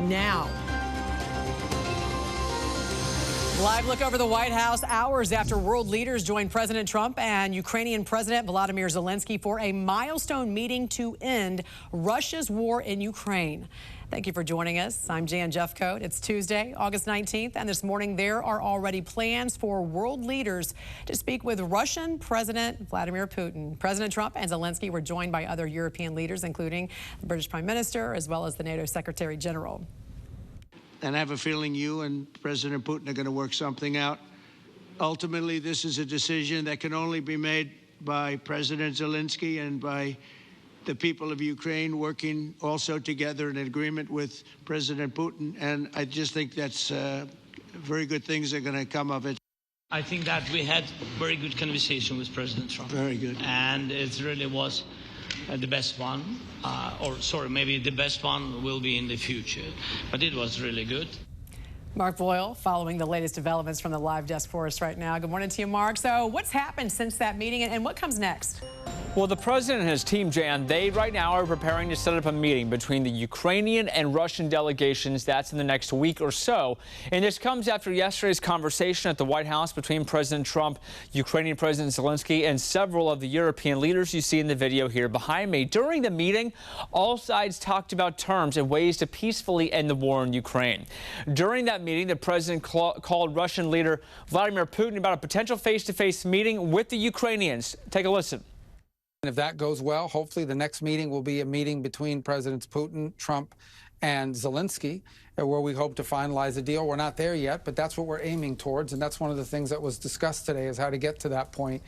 now. Live look over the White House hours after world leaders joined President Trump and Ukrainian President Volodymyr Zelenskyy for a milestone meeting to end Russia's war in Ukraine. Thank you for joining us. I'm Jan Jeffcoat. It's Tuesday, August 19th, and this morning there are already plans for world leaders to speak with Russian President Vladimir Putin. President Trump and Zelenskyy were joined by other European leaders, including the British Prime Minister, as well as the NATO Secretary General. And I have a feeling you and President Putin are going to work something out. Ultimately, this is a decision that can only be made by President Zelenskyy and by the people of Ukraine working also together in agreement with President Putin. And I just think that's very good things are going to come of it. I think that we had very good conversation with President Trump. Very good. And it really was the best one, maybe the best one will be in the future, but it was really good. Mark Boyle following the latest developments from the live desk for us right now. Good morning to you, Mark. So what's happened since that meeting and what comes next? Well, the president and his team, Jan, they right now are preparing to set up a meeting between the Ukrainian and Russian delegations. That's in the next week or so. And this comes after yesterday's conversation at the White House between President Trump, Ukrainian President Zelenskyy, and several of the European leaders you see in the video here behind me. During the meeting, all sides talked about terms and ways to peacefully end the war in Ukraine. During that meeting, the president called Russian leader Vladimir Putin about a potential face-to-face meeting with the Ukrainians. Take a listen. If that goes well, hopefully the next meeting will be a meeting between Presidents Putin, Trump, and Zelenskyy, where we hope to finalize a deal. We're not there yet, but that's what we're aiming towards, and that's one of the things that was discussed today is how to get to that point.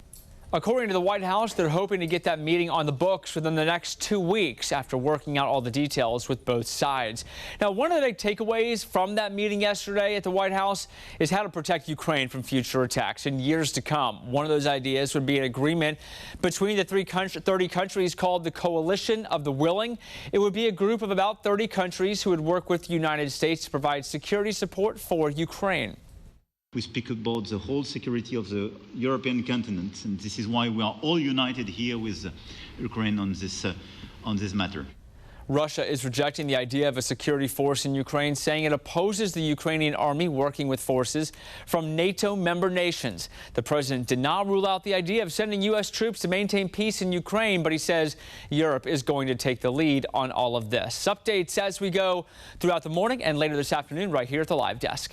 According to the White House, they're hoping to get that meeting on the books within the next 2 weeks after working out all the details with both sides. Now, one of the big takeaways from that meeting yesterday at the White House is how to protect Ukraine from future attacks in years to come. One of those ideas would be an agreement between the 30 countries called the Coalition of the Willing. It would be a group of about 30 countries who would work with the United States to provide security support for Ukraine. We speak about the whole security of the European continent, and this is why we are all united here with Ukraine on this matter. Russia is rejecting the idea of a security force in Ukraine, saying it opposes the Ukrainian army working with forces from NATO member nations. The president did not rule out the idea of sending U.S. troops to maintain peace in Ukraine, but he says Europe is going to take the lead on all of this. Updates as we go throughout the morning and later this afternoon right here at the live desk.